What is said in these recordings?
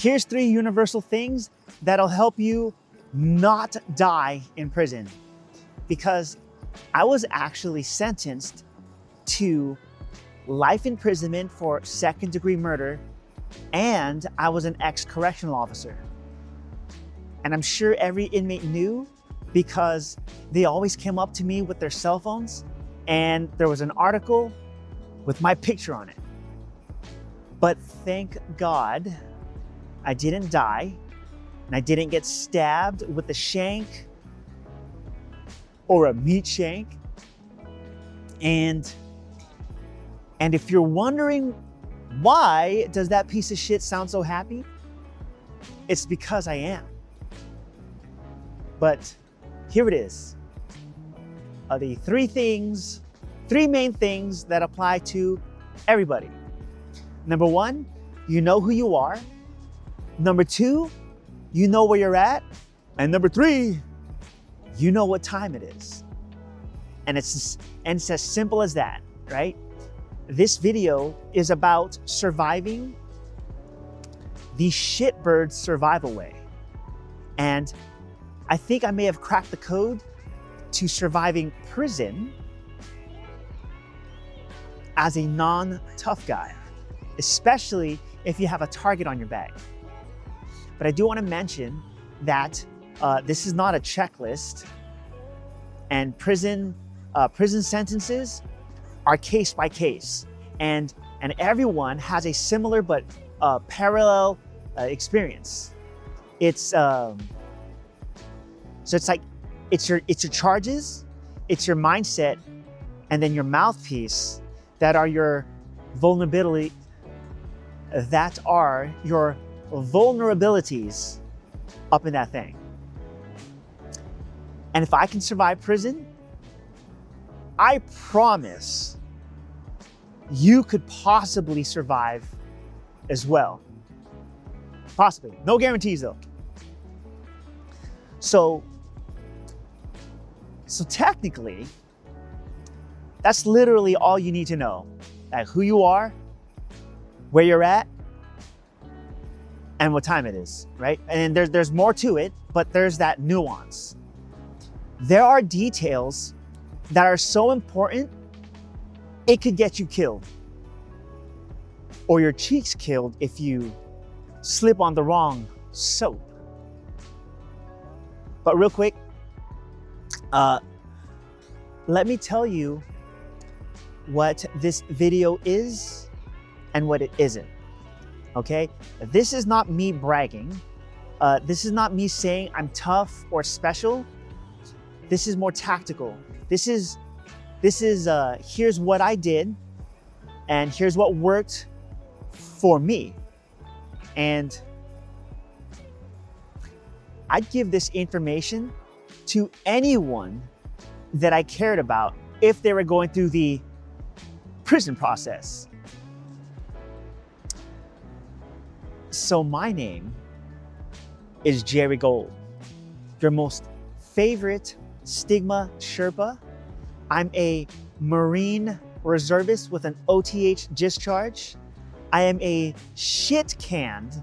Here's 3 universal things that'll help you not die in prison. Because I was actually sentenced to life imprisonment for second-degree murder, and I was an ex-correctional officer. And I'm sure every inmate knew, because they always came up to me with their cell phones and there was an article with my picture on it. But thank God I didn't die and I didn't get stabbed with a shank or a meat shank. And if you're wondering why does that piece of shit sound so happy, it's because I am. But here it is. The 3 main things that apply to everybody. Number 1, you know who you are. Number 2, you know where you're at. And number 3, you know what time it is. And it's as simple as that, right? This video is about surviving the shitbird survival way. And I think I may have cracked the code to surviving prison as a non-tough guy, especially if you have a target on your back. But I do want to mention that this is not a checklist, and prison sentences are case by case, and everyone has a similar but parallel experience. So it's like, it's your charges, it's your mindset, and then your mouthpiece that are your vulnerabilities up in that thing. And if I can survive prison, I promise you could possibly survive as well. Possibly. No guarantees though. So technically, that's literally all you need to know. Like who you are, where you're at, and what time it is, right? And there's more to it, but there's that nuance. There are details that are so important, it could get you killed. Or your cheeks killed if you slip on the wrong soap. But real quick, let me tell you what this video is and what it isn't, okay? This is not me bragging. This is not me saying I'm tough or special. This is more tactical. This is here's what I did and here's what worked for me. And I'd give this information to anyone that I cared about if they were going through the prison process. So my name is Jerry Gold, your most favorite Stigma Sherpa. I'm a Marine reservist with an OTH discharge. I am a shit-canned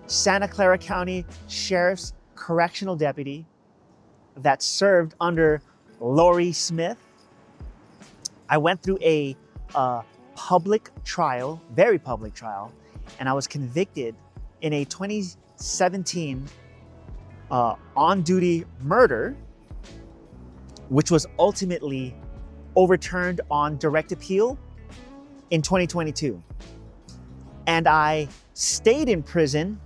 Santa Clara County Sheriff's Correctional Deputy that served under Lori Smith. I went through a public trial, very public trial, and I was convicted in a 2017 on-duty murder, which was ultimately overturned on direct appeal in 2022. And I stayed in prison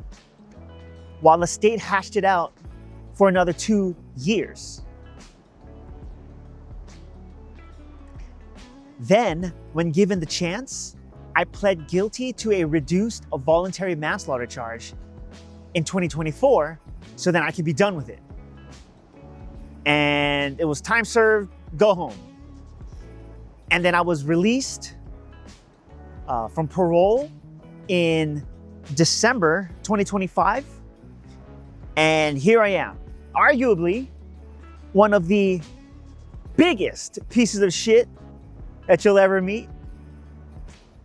while the state hashed it out for another 2 years. Then, when given the chance, I pled guilty to a reduced voluntary manslaughter charge in 2024 so then I could be done with it. And it was time served, go home. And then I was released from parole in December 2025. And here I am, arguably one of the biggest pieces of shit that you'll ever meet.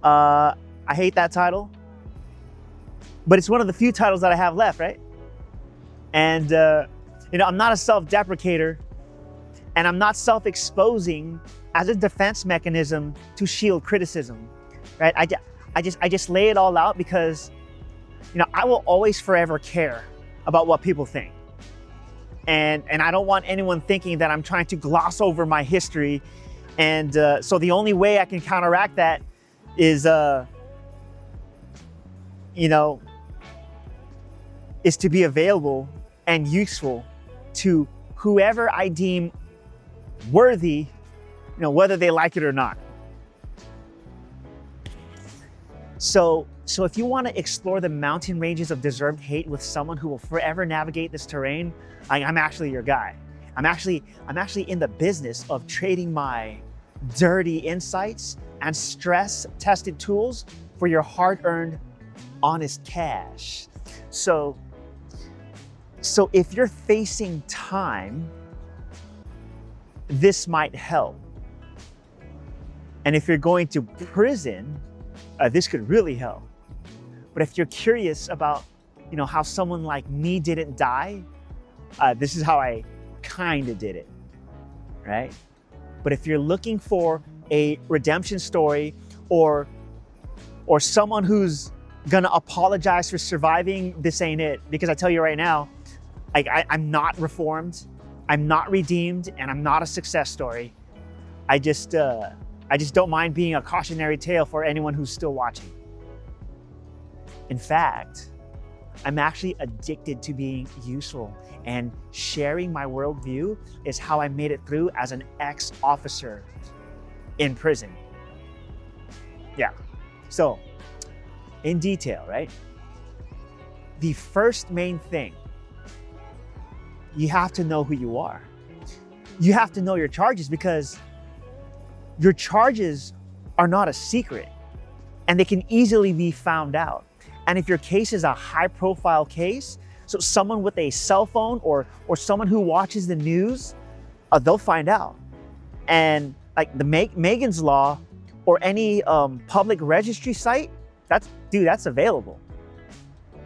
I hate that title. but it's one of the few titles that I have left, right? And, I'm not a self-deprecator, and I'm not self-exposing as a defense mechanism to shield criticism, right? I just lay it all out because, I will always forever care about what people think. And I don't want anyone thinking that I'm trying to gloss over my history. And so the only way I can counteract that is, is to be available and useful to whoever I deem worthy, whether they like it or not. So if you want to explore the mountain ranges of deserved hate with someone who will forever navigate this terrain, I'm actually your guy. I'm actually in the business of trading my dirty insights and stress-tested tools for your hard-earned, honest cash. So if you're facing time, this might help. And if you're going to prison, this could really help. But if you're curious about, how someone like me didn't die, this is how I kind of did it, right? But if you're looking for a redemption story or someone who's gonna apologize for surviving, this ain't it. Because I tell you right now, I'm not reformed, I'm not redeemed, and I'm not a success story. I just don't mind being a cautionary tale for anyone who's still watching. In fact, I'm actually addicted to being useful, and sharing my worldview is how I made it through as an ex-officer in prison. Yeah, so in detail, right? The first main thing, you have to know who you are. You have to know your charges, because your charges are not a secret and they can easily be found out. And if your case is a high-profile case, so someone with a cell phone or someone who watches the news, they'll find out. And like the Megan's Law or any public registry site, that's available.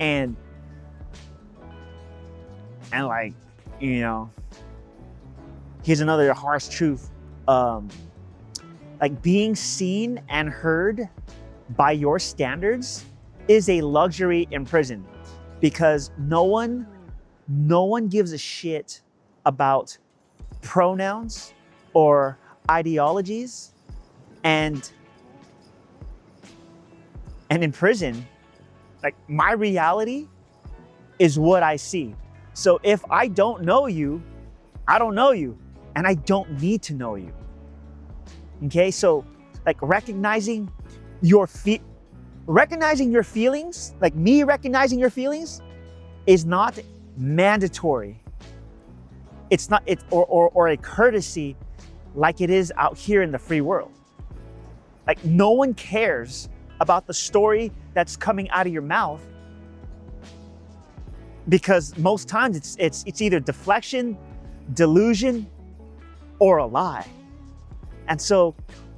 And like, here's another harsh truth. Like being seen and heard by your standards is a luxury in prison, because no one gives a shit about pronouns or ideologies. And in prison, like my reality is what I see. So if I don't know you, I don't know you, and I don't need to know you. Okay, so like recognizing your feelings, like me recognizing your feelings, is not mandatory. It's not or a courtesy like it is out here in the free world. Like no one cares about the story that's coming out of your mouth, because most times it's either deflection, delusion, or a lie. And so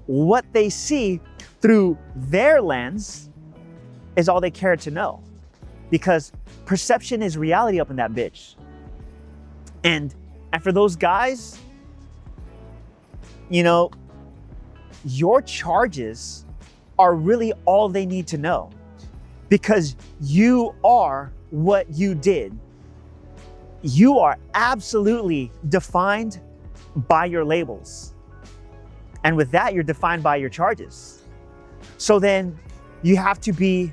what they see through their lens is all they care to know, because perception is reality up in that bitch. And for those guys, your charges are really all they need to know, because you are what you did. You are absolutely defined by your labels. And with that, you're defined by your charges. So then you have to be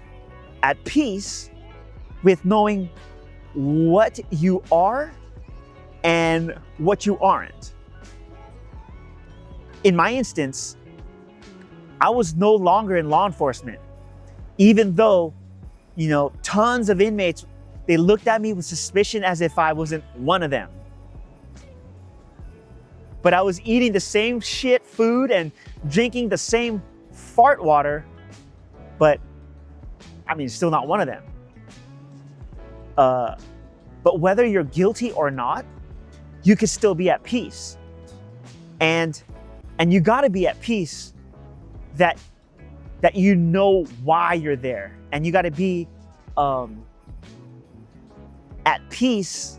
at peace with knowing what you are and what you aren't. In my instance, I was no longer in law enforcement, even though, tons of inmates, they looked at me with suspicion as if I wasn't one of them. But I was eating the same shit food and drinking the same fart water, but still not one of them. But whether you're guilty or not, you can still be at peace. And you gotta be at peace that you know why you're there. And you gotta be at peace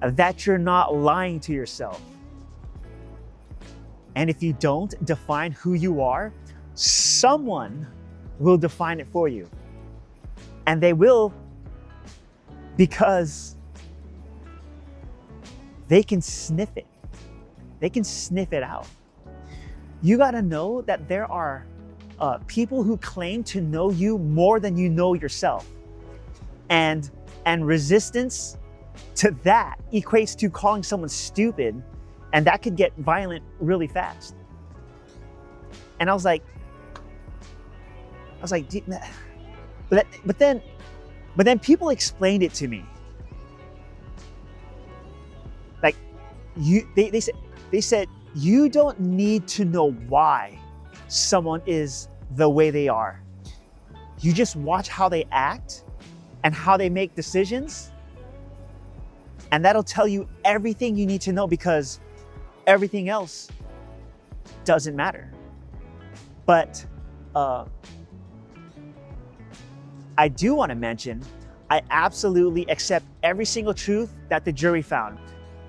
that you're not lying to yourself. And if you don't define who you are, someone will define it for you. And they will, because they can sniff it. They can sniff it out. You got to know that there are people who claim to know you more than you know yourself. And resistance to that equates to calling someone stupid, and that could get violent really fast. And I was like, but then people explained it to me. Like, they said you don't need to know why someone is the way they are. You just watch how they act and how they make decisions, and that'll tell you everything you need to know, because everything else doesn't matter. But I do want to mention, I absolutely accept every single truth that the jury found.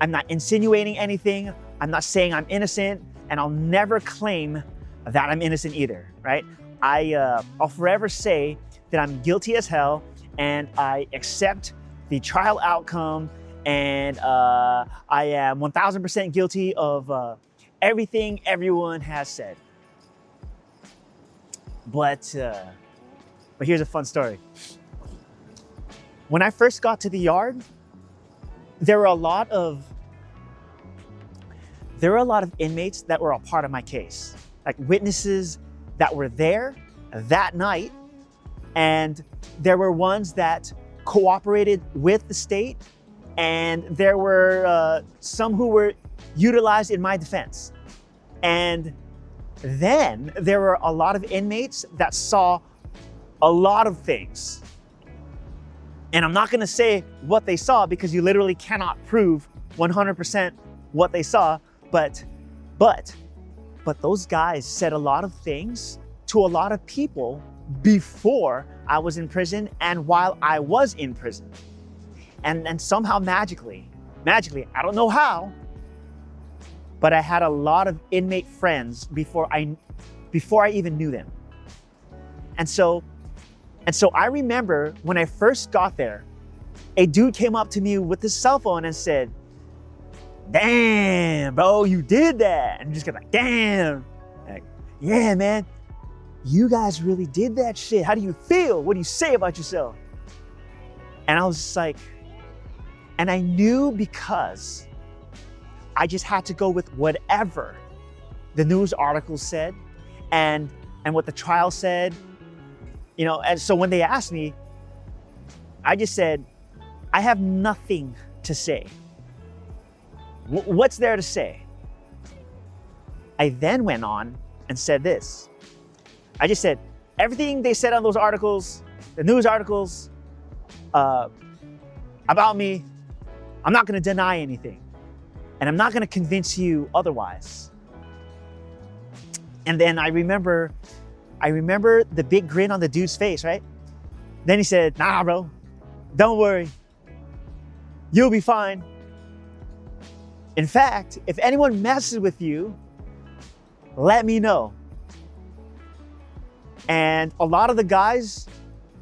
I'm not insinuating anything. I'm not saying I'm innocent, and I'll never claim that I'm innocent either, right? I'll forever say that I'm guilty as hell, and I accept the trial outcome, and I am 1000% guilty of everything everyone has said. But here's a fun story. When I first got to the yard, there were a lot of inmates that were a part of my case, like witnesses that were there that night, and there were ones that cooperated with the state, and there were some who were utilized in my defense. And then there were a lot of inmates that saw a lot of things. And I'm not gonna say what they saw, because you literally cannot prove 100% what they saw, but those guys said a lot of things to a lot of people before I was in prison and while I was in prison. And somehow magically, I don't know how, but I had a lot of inmate friends before I even knew them. And so I remember when I first got there, a dude came up to me with his cell phone and said, "Damn, bro, you did that." And I'm just gonna like, "Damn." Like, "Yeah, man, you guys really did that shit. How do you feel? What do you say about yourself?" And I was just like, and I knew, because I just had to go with whatever the news articles said and what the trial said, you know. And so when they asked me, I just said, I have nothing to say. What's there to say? I then went on and said this. I just said, everything they said on those articles, the news articles, about me, I'm not gonna deny anything. And I'm not gonna convince you otherwise. And then I remember the big grin on the dude's face, right? Then he said, "Nah, bro, don't worry. You'll be fine. In fact, if anyone messes with you, let me know." And a lot of the guys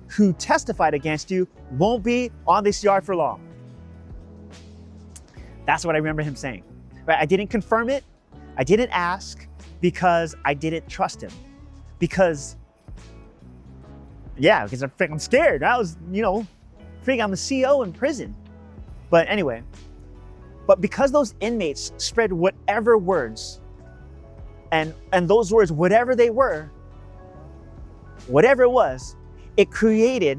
who testified against you won't be on this yard for long. That's what I remember him saying. Right? I didn't confirm it. I didn't ask, because I didn't trust him. Because I'm scared. I was, I'm a CO in prison. But anyway, because those inmates spread whatever words, and those words, whatever they were, whatever it was, it created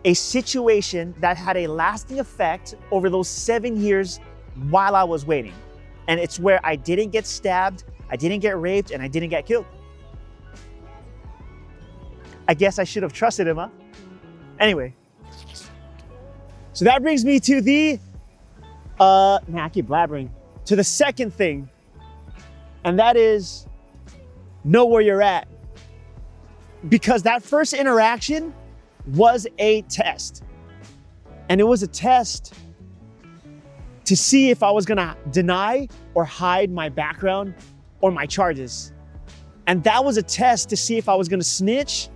a situation that had a lasting effect over those 7 years while I was waiting. And it's where I didn't get stabbed, I didn't get raped, and I didn't get killed. I guess I should have trusted him, huh? Anyway, so that brings me to the, I keep blabbering, to the second thing, and that is know where you're at. Because that first interaction was a test. And it was a test to see if I was gonna deny or hide my background or my charges. And that was a test to see if I was gonna snitch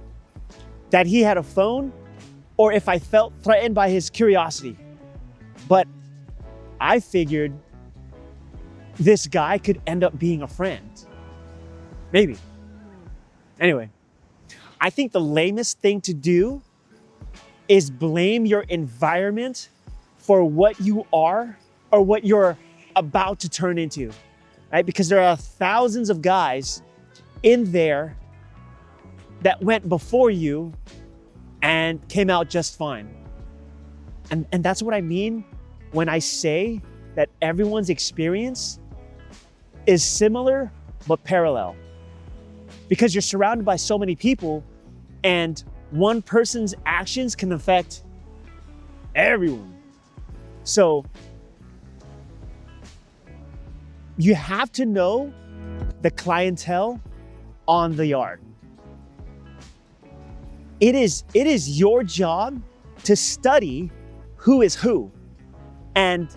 that he had a phone or if I felt threatened by his curiosity. But I figured this guy could end up being a friend. Maybe. Anyway, I think the lamest thing to do is blame your environment for what you are or what you're about to turn into, right? Because there are thousands of guys in there that went before you and came out just fine. And that's what I mean when I say that everyone's experience is similar but parallel. Because you're surrounded by so many people and one person's actions can affect everyone. So you have to know the clientele on the yard. It is your job to study who is who. And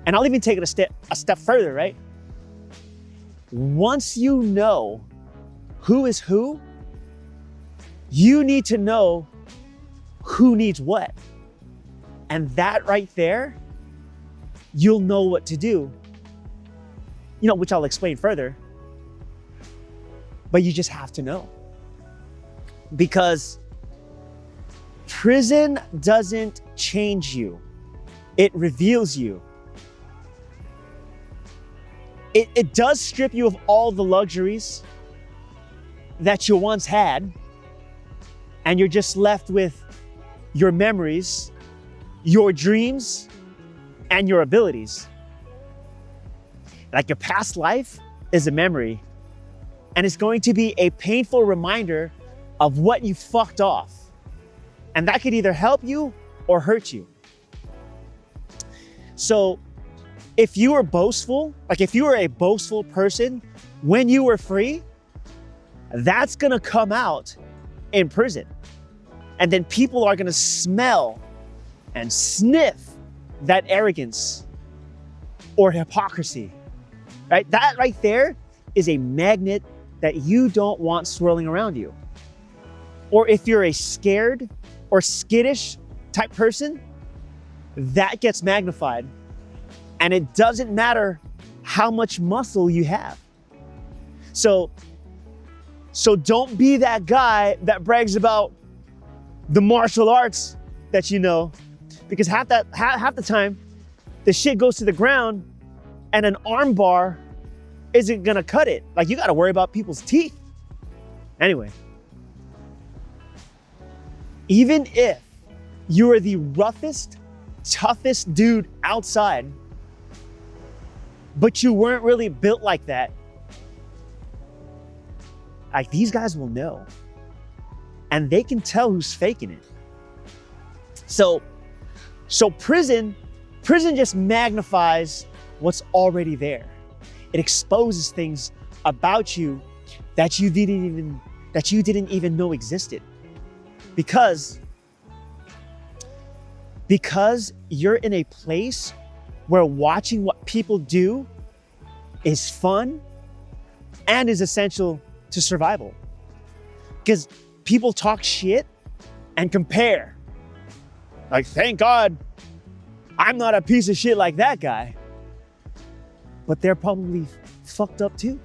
I'll even take it a step further, right? Once you know who is who, you need to know who needs what. And that right there, you'll know what to do. Which I'll explain further. But you just have to know. Because prison doesn't change you. It reveals you. It does strip you of all the luxuries that you once had, and you're just left with your memories, your dreams, and your abilities. Like your past life is a memory, and it's going to be a painful reminder of what you fucked off. And that could either help you or hurt you. So if you were boastful, like if you were a boastful person when you were free, that's gonna come out in prison. And then people are gonna smell and sniff that arrogance or hypocrisy, right? That right there is a magnet that you don't want swirling around you. Or if you're a scared or skittish type person, that gets magnified. And it doesn't matter how much muscle you have. So don't be that guy that brags about the martial arts that you know, because half the time, the shit goes to the ground and an arm bar isn't gonna cut it. Like, you gotta worry about people's teeth. Anyway, even if you are the roughest, toughest dude outside, but you weren't really built like that, like, these guys will know. And they can tell who's faking it. So prison just magnifies what's already there. It exposes things about you that you didn't even know existed. Because you're in a place where watching what people do is fun and is essential to survival. Because people talk shit and compare. Like, thank God I'm not a piece of shit like that guy. But they're probably fucked up too.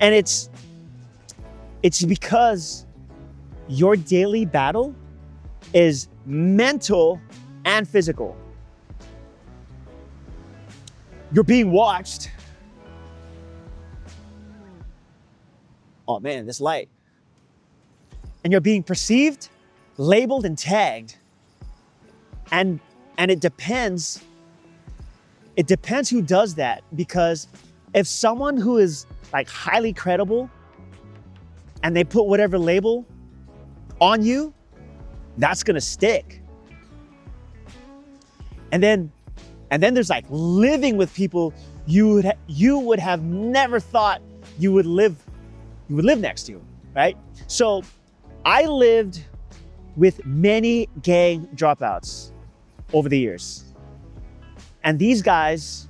And it's because your daily battle is mental and physical. You're being watched. Oh man, this light. And you're being perceived, labeled, and tagged. And it depends who does that, because if someone who is like highly credible and they put whatever label on you, that's gonna stick. And then there's like living with people you would have never thought you would live next to, right? So I lived with many gang dropouts over the years. And these guys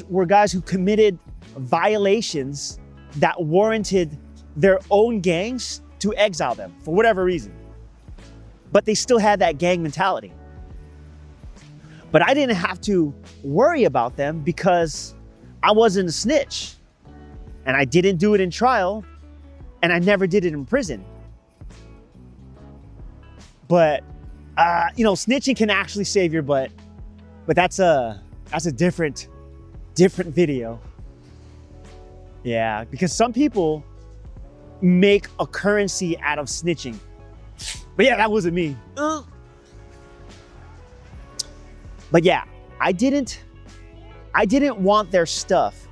were guys who committed violations that warranted their own gangs to exile them for whatever reason. But they still had that gang mentality. But I didn't have to worry about them because I wasn't a snitch. And I didn't do it in trial, and I never did it in prison. But, snitching can actually save your butt, but that's a different video. Yeah, because some people make a currency out of snitching. But yeah, that wasn't me. But yeah, I didn't want their stuff.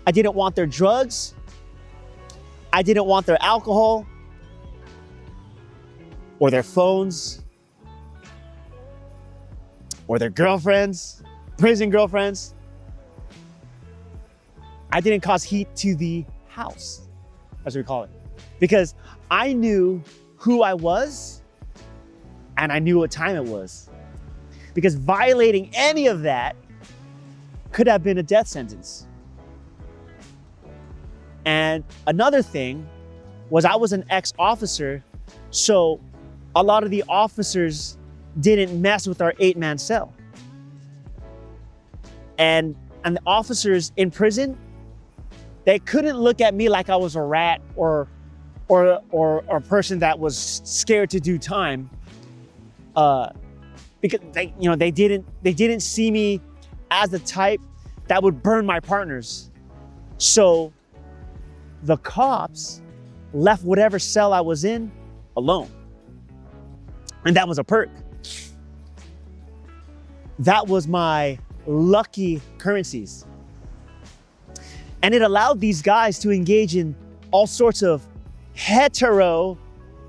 I didn't want their drugs. I didn't want their alcohol or their phones or their girlfriends, prison girlfriends. I didn't cause heat to the house, as we call it, because I knew who I was and I knew what time it was. Because violating any of that could have been a death sentence. And another thing was I was an ex-officer, so a lot of the officers didn't mess with our 8-man cell. And the officers in prison, they couldn't look at me like I was a rat or a person that was scared to do time, because they didn't see me as the type that would burn my partners. So the cops left whatever cell I was in alone. And that was a perk. That was my lucky currencies. And it allowed these guys to engage in all sorts of hetero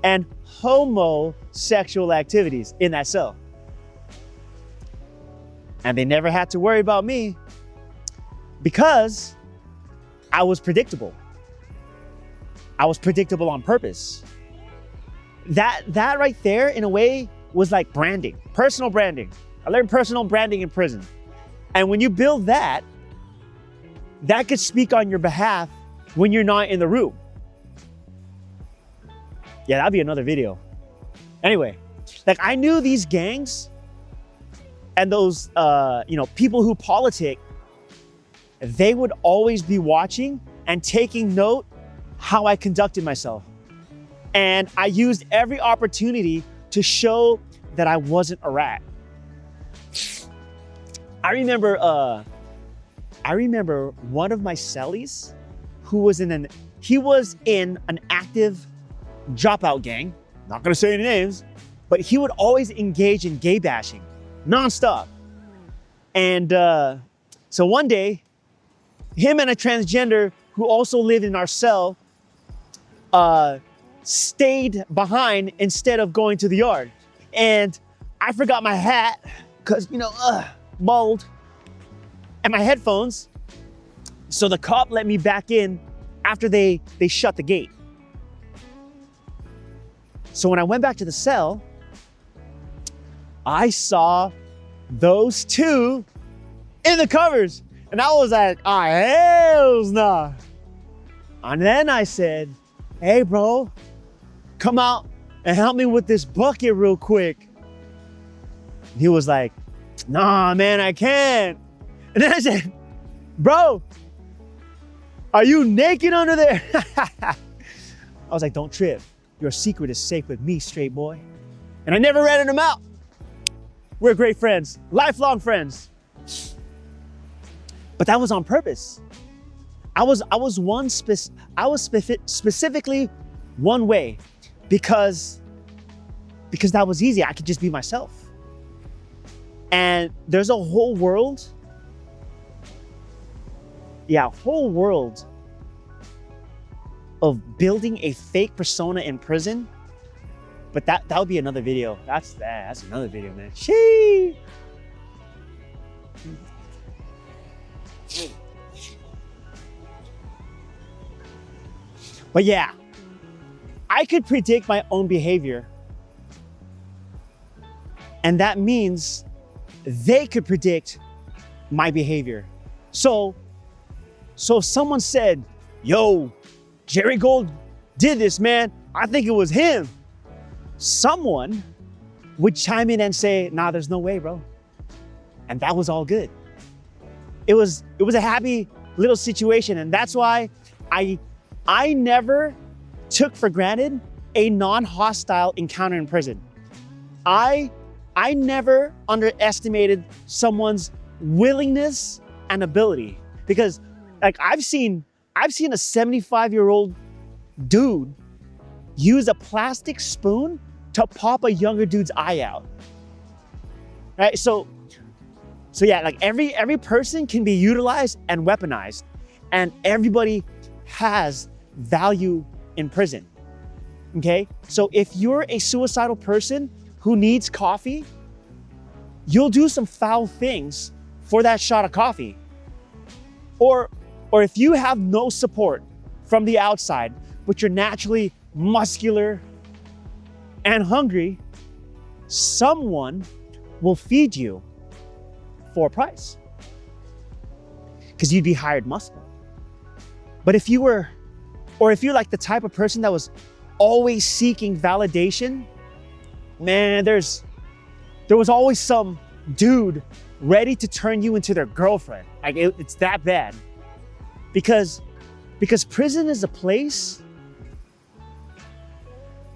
and homosexual activities in that cell. And they never had to worry about me because I was predictable. I was predictable on purpose. That right there, in a way, was like branding, personal branding. I learned personal branding in prison. And when you build that, that could speak on your behalf when you're not in the room. Yeah, that'd be another video. Anyway, like I knew these gangs and those, people who politic, they would always be watching and taking note how I conducted myself. And I used every opportunity to show that I wasn't a rat. I remember one of my cellies who was in an active dropout gang. Not gonna say any names, but he would always engage in gay bashing, nonstop. And so one day, him and a transgender who also lived in our cell stayed behind instead of going to the yard. And I forgot my hat, cause bald, and my headphones. So the cop let me back in after they shut the gate. So when I went back to the cell, I saw those two in the covers. And I was like, oh, hells nah. And then I said, hey bro, come out and help me with this bucket real quick. And he was like, nah, man, I can't. And then I said, bro, are you naked under there? I was like, don't trip. Your secret is safe with me, straight boy. And I never ratted him out. We're great friends, lifelong friends. But that was on purpose. I was specifically one way because that was easy. I could just be myself. And there's a whole world. Yeah, a whole world of building a fake persona in prison. But that would be another video. That's another video, man. Shee. But yeah, I could predict my own behavior. And that means they could predict my behavior. So if someone said, yo, Jerry Gold did this, man, I think it was him. Someone would chime in and say, nah, there's no way, bro. And that was all good. It was a happy little situation. And that's why I never took for granted a non-hostile encounter in prison. I never underestimated someone's willingness and ability, because like I've seen a 75-year-old dude use a plastic spoon to pop a younger dude's eye out. Right? So yeah, like every person can be utilized and weaponized, and everybody has value in prison. Okay? So if you're a suicidal person who needs coffee, you'll do some foul things for that shot of coffee. Or if you have no support from the outside, but you're naturally muscular and hungry, someone will feed you for a price, because you'd be hired muscle. But if you're like the type of person that was always seeking validation, man, there was always some dude ready to turn you into their girlfriend. Like it's that bad. Because prison is a place,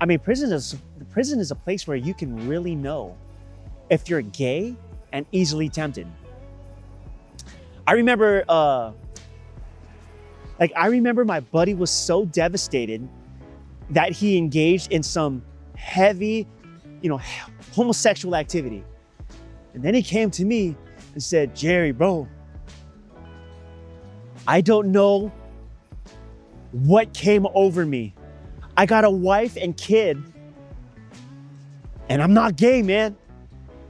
I mean, prison is a place where you can really know if you're gay and easily tempted. I remember my buddy was so devastated that he engaged in some heavy, homosexual activity. And then he came to me and said, Jerry, bro, I don't know what came over me. I got a wife and kid, and I'm not gay, man.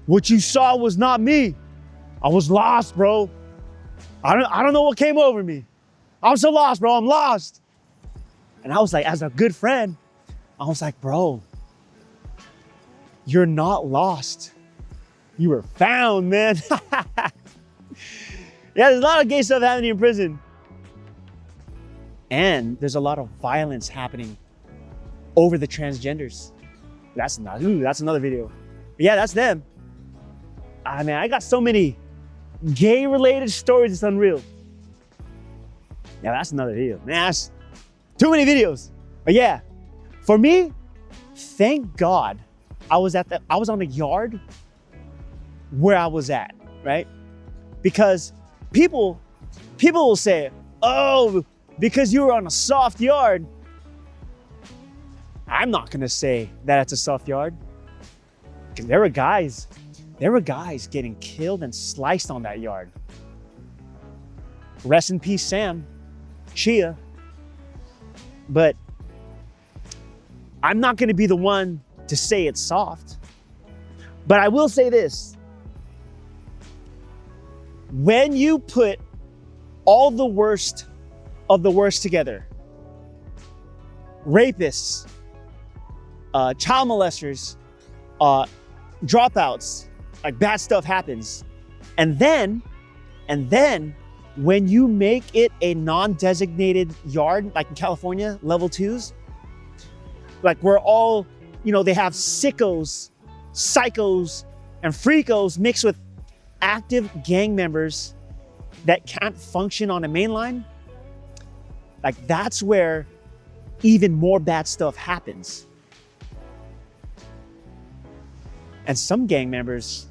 What you saw was not me. I was lost, bro. I don't know what came over me. I'm so lost, bro. I'm lost. And I was like, as a good friend, I was like, bro, you're not lost. You were found, man. Yeah, there's a lot of gay stuff happening in prison. And there's a lot of violence happening over the transgenders. That's another video. But yeah, that's them. I mean, I got so many gay-related stories, it's unreal. Yeah, that's another video. Man, that's too many videos. But yeah, for me, thank God I was on a yard where I was at, right? Because people will say, oh, because you were on a soft yard. I'm not gonna say that it's a soft yard, because there were guys getting killed and sliced on that yard. Rest in peace, Sam, Chia. But I'm not gonna be the one to say it's soft. But I will say this. When you put all the worst of the worst together, rapists, child molesters, dropouts, like bad stuff happens. And then when you make it a non-designated yard, like in California, level 2s, like we're all, they have sickos, psychos, and freakos mixed with active gang members that can't function on a main line. Like that's where even more bad stuff happens. And some gang members,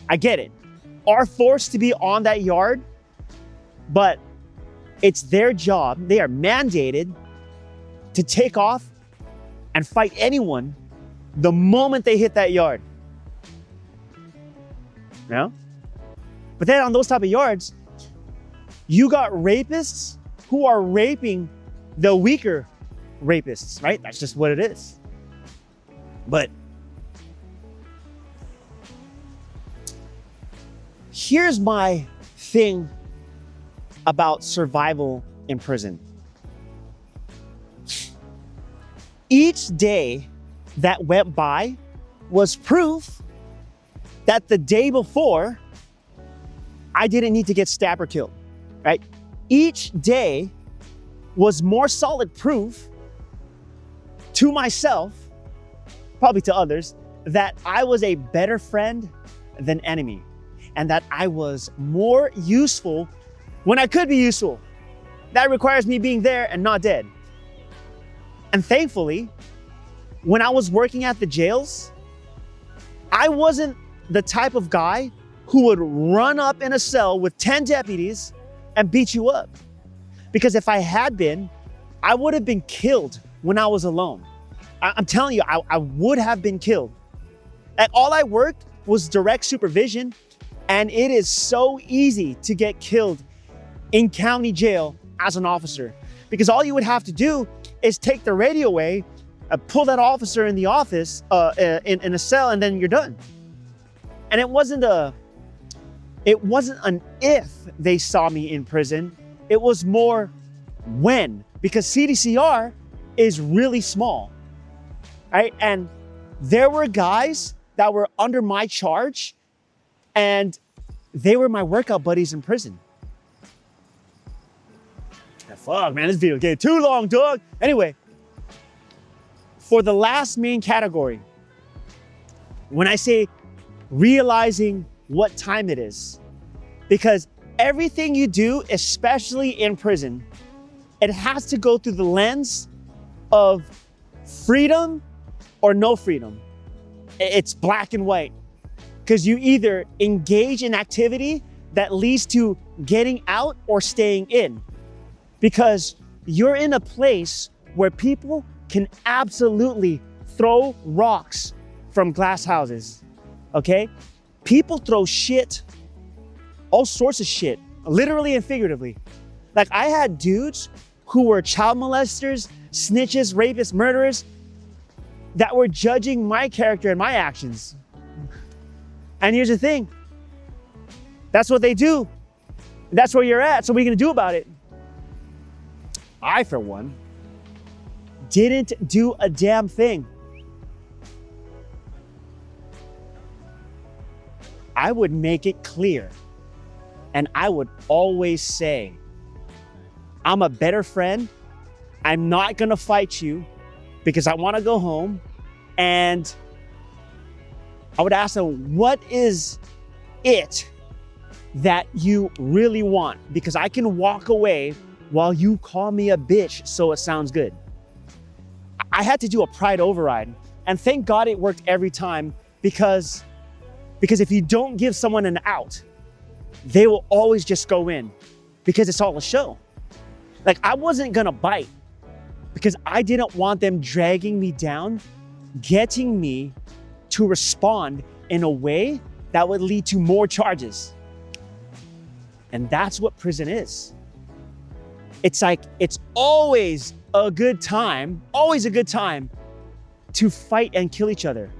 I get it, are forced to be on that yard, but it's their job. They are mandated to take off and fight anyone the moment they hit that yard. But then on those type of yards, you got rapists who are raping the weaker rapists, right? That's just what it is. But here's my thing about survival in prison. each day that went by was proof that the day before, I didn't need to get stabbed or killed, right? Each day was more solid proof to myself, probably to others, that I was a better friend than enemy, and that I was more useful when I could be useful. That requires me being there and not dead. And thankfully, when I was working at the jails, I wasn't the type of guy who would run up in a cell with 10 deputies and beat you up. Because if I had been, I would have been killed when I was alone. I'm telling you, I would have been killed. And all I worked was direct supervision, and it is so easy to get killed in county jail as an officer. Because all you would have to do is take the radio away, pull that officer in the office, in a cell, and then you're done. And it wasn't an if they saw me in prison, it was more when, because CDCR is really small, right? And there were guys that were under my charge, and they were my workout buddies in prison. Fuck, man, this video getting too long, dog. Anyway, for the last main category, when I say realizing what time it is, because everything you do, especially in prison, it has to go through the lens of freedom or no freedom. It's black and white, because you either engage in activity that leads to getting out or staying in, because you're in a place where people can absolutely throw rocks from glass houses, okay? People throw shit, all sorts of shit, literally and figuratively. Like, I had dudes who were child molesters, snitches, rapists, murderers, that were judging my character and my actions. And here's the thing, that's what they do. That's where you're at, so what are you gonna do about it? I, for one, didn't do a damn thing. I would make it clear, and I would always say, I'm a better friend. I'm not gonna fight you because I wanna go home. And I would ask them, what is it that you really want? Because I can walk away while you call me a bitch so it sounds good. I had to do a pride override, and thank God it worked every time, because if you don't give someone an out, they will always just go in, because it's all a show. Like, I wasn't gonna bite because I didn't want them dragging me down, getting me to respond in a way that would lead to more charges. And that's what prison is. It's like, it's always a good time to fight and kill each other.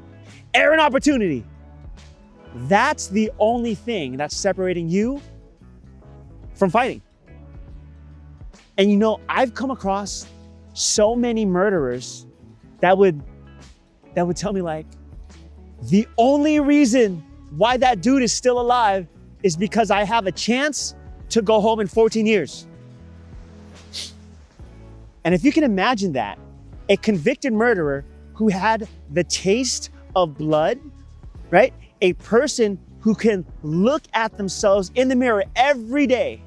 Air an opportunity. That's the only thing that's separating you from fighting. And you know, I've come across so many murderers that would tell me, like, the only reason why that dude is still alive is because I have a chance to go home in 14 years. And if you can imagine that, a convicted murderer who had the taste of blood, right? A person who can look at themselves in the mirror every day,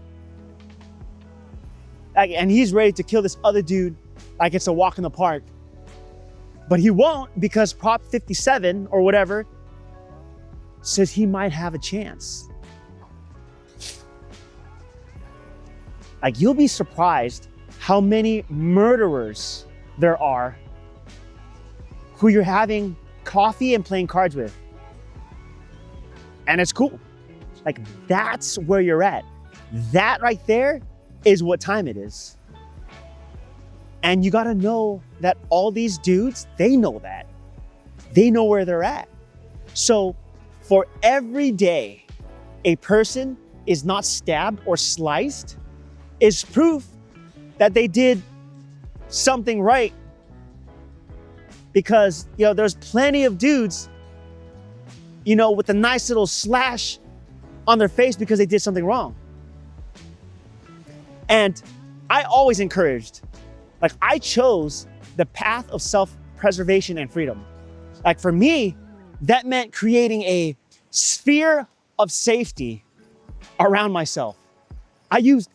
and he's ready to kill this other dude like it's a walk in the park. But he won't, because Prop 57 or whatever says he might have a chance. Like, you'll be surprised how many murderers there are who you're having coffee and playing cards with. And it's cool. Like, that's where you're at. That right there is what time it is. And you gotta know that all these dudes, they know that. They know where they're at. So for every day a person is not stabbed or sliced is proof that they did something right because, there's plenty of dudes, with a nice little slash on their face because they did something wrong. And I always encouraged, I chose the path of self-preservation and freedom. For me, that meant creating a sphere of safety around myself. I used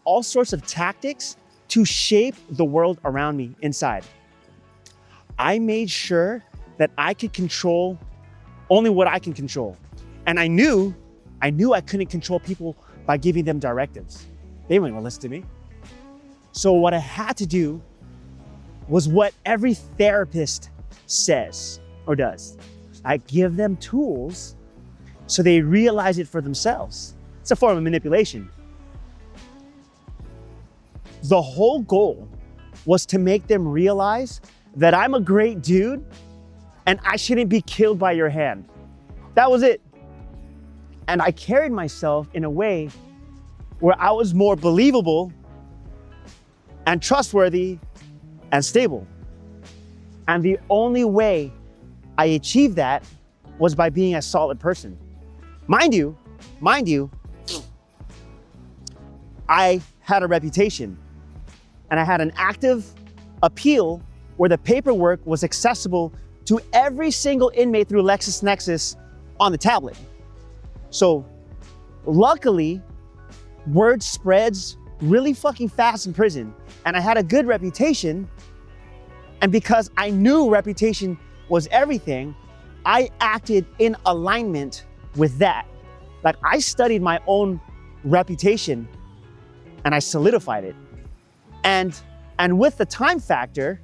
all sorts of tactics to shape the world around me inside. I made sure that I could control only what I can control. And I knew I couldn't control people by giving them directives. They weren't gonna listen to me. So what I had to do was what every therapist says or does. I give them tools so they realize it for themselves. It's a form of manipulation. The whole goal was to make them realize that I'm a great dude and I shouldn't be killed by your hand. That was it. And I carried myself in a way where I was more believable and trustworthy and stable. And the only way I achieved that was by being a solid person. Mind you, I had a reputation and I had an active appeal where the paperwork was accessible to every single inmate through LexisNexis on the tablet. So luckily, word spreads really fucking fast in prison, and I had a good reputation. And because I knew reputation was everything, I acted in alignment with that. I studied my own reputation and I solidified it. And with the time factor,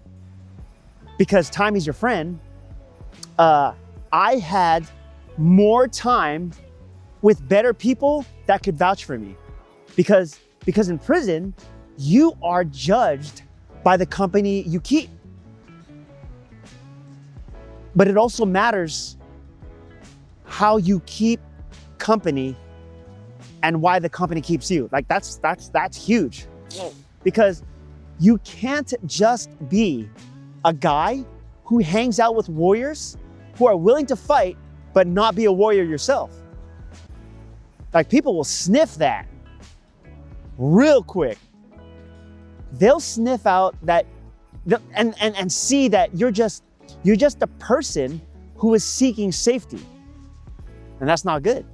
because time is your friend, I had more time with better people that could vouch for me. Because in prison, you are judged by the company you keep. But it also matters how you keep company and why the company keeps you. That's huge. Because you can't just be a guy who hangs out with warriors who are willing to fight, but not be a warrior yourself. People will sniff that real quick. They'll sniff out that and see that you're just a person who is seeking safety. And that's not good.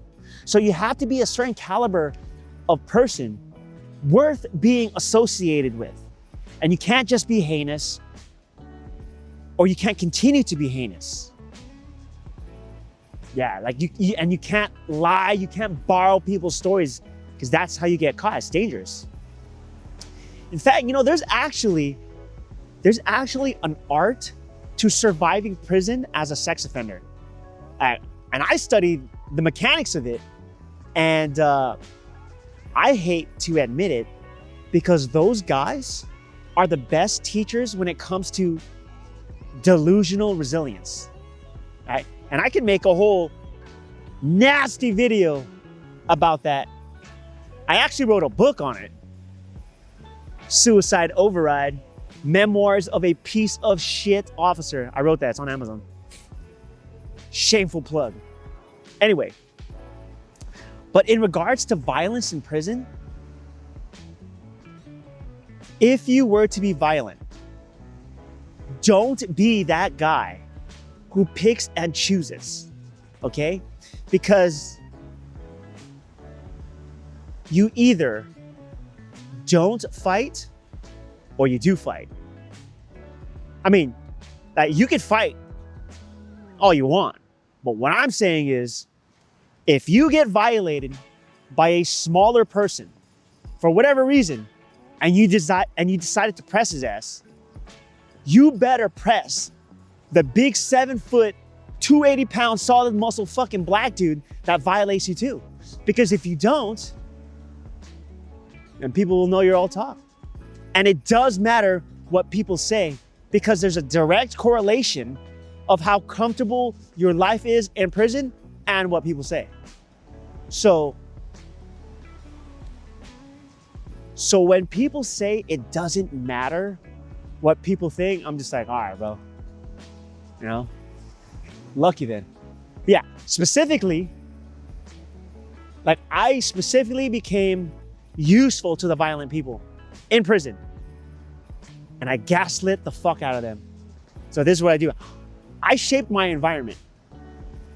So you have to be a certain caliber of person worth being associated with. And you can't just be heinous, or you can't continue to be heinous. Yeah, you can't lie, you can't borrow people's stories, because that's how you get caught. It's dangerous. In fact, there's actually an art to surviving prison as a sex offender. And I studied the mechanics of it, and I hate to admit it, because those guys are the best teachers when it comes to delusional resilience. Right? And I can make a whole nasty video about that. I actually wrote a book on it. Suicide Override, Memoirs of a Piece of Shit Officer. I wrote that, it's on Amazon. Shameful plug. Anyway, but in regards to violence in prison, if you were to be violent, don't be that guy who picks and chooses, okay? Because you either don't fight or you do fight. I mean, you could fight all you want, but what I'm saying is, if you get violated by a smaller person for whatever reason, and you decided to press his ass, you better press the big 7 foot, 280 pound solid muscle fucking black dude that violates you too. Because if you don't, then people will know you're all talk. And it does matter what people say, because there's a direct correlation of how comfortable your life is in prison and what people say. So when people say it doesn't matter what people think, I'm just like, all right, bro. you know? Lucky then. Yeah, specifically, like I specifically became useful to the violent people in prison. And I gaslit the fuck out of them. So this is what I do. I shaped my environment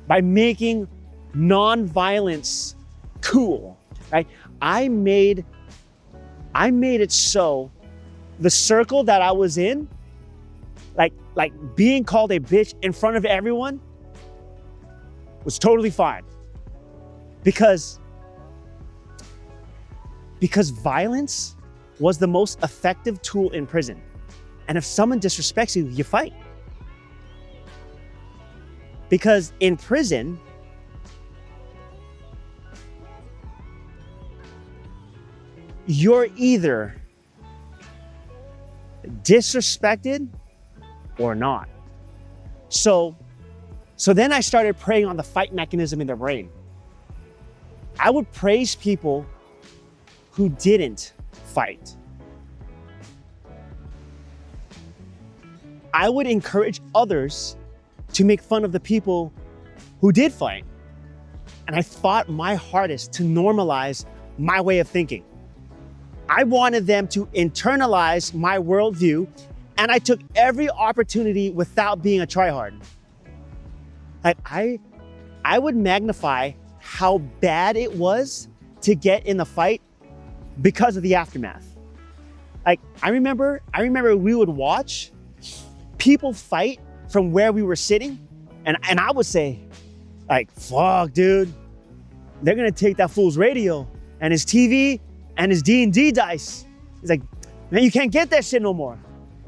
by making non-violence cool, right? I made it so the circle that I was in, like being called a bitch in front of everyone was totally fine. Because violence was the most effective tool in prison. And if someone disrespects you, you fight. Because in prison, you're either disrespected or not. So then I started preying on the fight mechanism in their brain. I would praise people who didn't fight. I would encourage others to make fun of the people who did fight. And I fought my hardest to normalize my way of thinking. I wanted them to internalize my worldview, and I took every opportunity without being a tryhard. Like I would magnify how bad it was to get in the fight because of the aftermath. Like I remember we would watch people fight from where we were sitting, and I would say, like, fuck, dude, they're gonna take that fool's radio and his TV and his D&D dice. He's like, man, you can't get that shit no more.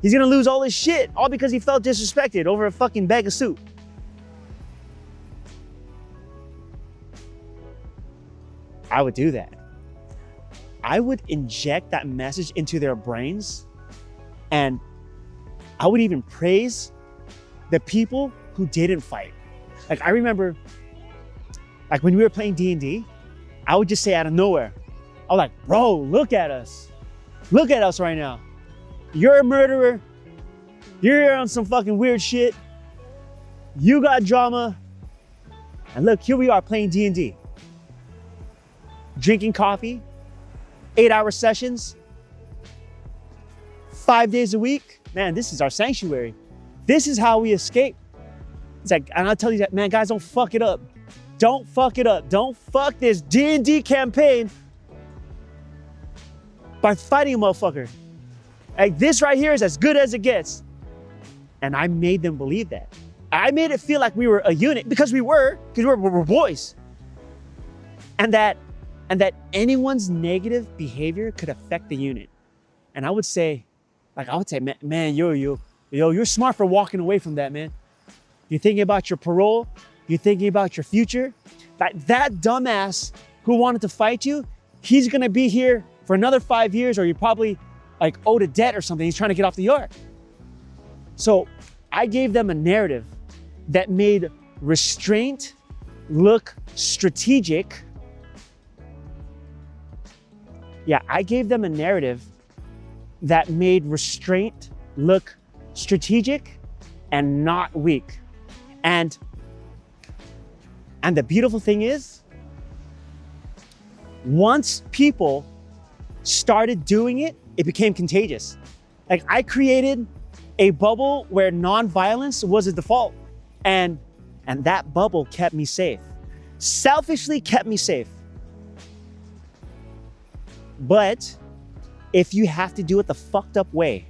He's gonna lose all his shit, all because he felt disrespected over a fucking bag of soup. I would do that. I would inject that message into their brains, and I would even praise the people who didn't fight. Like I remember, like when we were playing D&D, I would just say out of nowhere, I was like, bro, look at us. Look at us right now. You're a murderer. You're on some fucking weird shit. You got drama. And look, here we are playing D&D. Drinking coffee, 8-hour sessions, 5 days a week. Man, this is our sanctuary. This is how we escape. It's like, and I'll tell you that, man, guys, don't fuck it up. Don't fuck it up. Don't fuck this D&D campaign by fighting a motherfucker. Like this right here is as good as it gets. And I made them believe that. I made it feel like we were a unit because we're boys. And that anyone's negative behavior could affect the unit. And I would say, man, you're smart for walking away from that, man. You're thinking about your parole. You're thinking about your future. That dumbass who wanted to fight you, he's gonna be here for another 5 years, or you're probably like owed a debt or something. He's trying to get off the yard. So I gave them a narrative that made restraint look strategic. Yeah, I gave them a narrative that made restraint look strategic and not weak. And the beautiful thing is, once people started doing it, it became contagious. Like I created a bubble where non-violence was a default. And that bubble kept me safe. Selfishly kept me safe. But if you have to do it the fucked up way,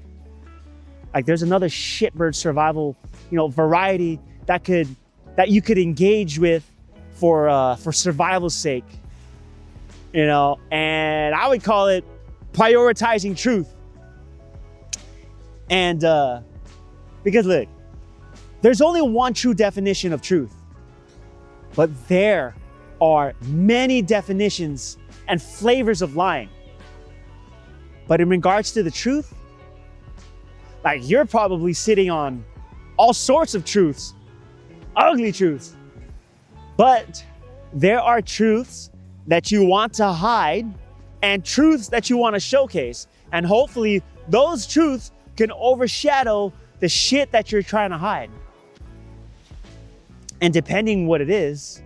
like there's another shitbird survival, variety that you could engage with for survival's sake, and I would call it prioritizing truth. And because look, there's only one true definition of truth, but there are many definitions and flavors of lying. But in regards to the truth, like you're probably sitting on all sorts of truths, ugly truths. But there are truths that you want to hide and truths that you want to showcase. And hopefully those truths can overshadow the shit that you're trying to hide. And depending what it is,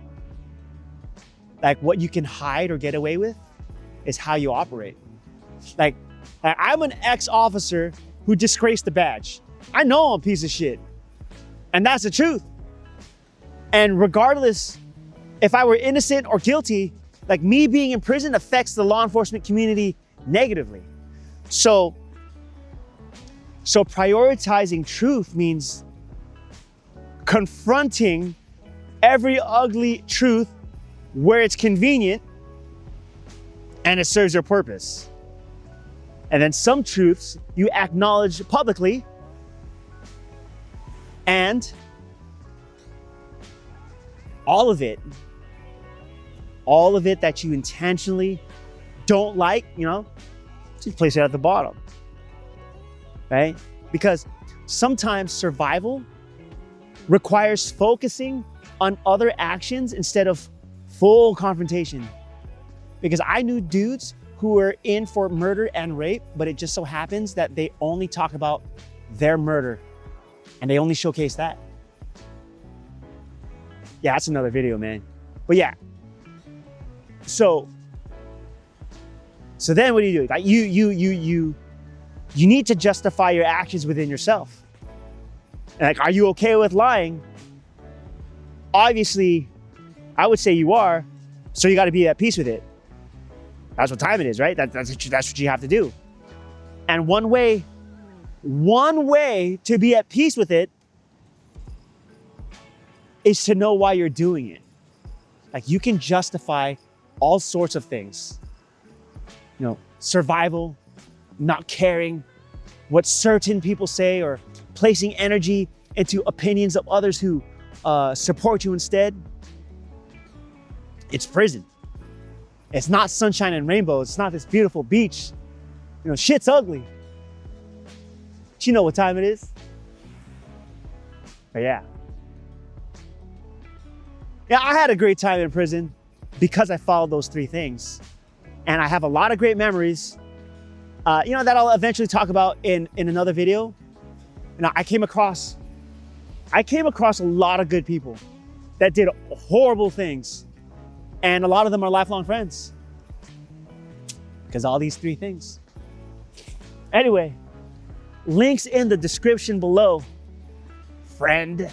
like what you can hide or get away with is how you operate. Like I'm an ex-officer who disgraced the badge. I know I'm a piece of shit. And that's the truth. And regardless if I were innocent or guilty, like me being in prison affects the law enforcement community negatively. So prioritizing truth means confronting every ugly truth where it's convenient and it serves your purpose. And then some truths you acknowledge publicly, and all of it that you intentionally don't like, just place it at the bottom, right? Because sometimes survival requires focusing on other actions instead of full confrontation. Because I knew dudes who were in for murder and rape, but it just so happens that they only talk about their murder and they only showcase that. Yeah, that's another video, man. But yeah. So then what do you do? Like you need to justify your actions within yourself. Like, are you okay with lying? Obviously, I would say you are, so you got to be at peace with it. That's what time it is, right? That's what you have to do. And one way to be at peace with it is to know why you're doing it. Like, you can justify all sorts of things. Survival, not caring what certain people say, or placing energy into opinions of others who support you instead. It's prison. It's not sunshine and rainbows. It's not this beautiful beach. Shit's ugly. But you know what time it is? But yeah. Yeah, I had a great time in prison because I followed those three things. And I have a lot of great memories, that I'll eventually talk about in another video. I came across a lot of good people that did horrible things. And a lot of them are lifelong friends because all these three things. Anyway, links in the description below, friend.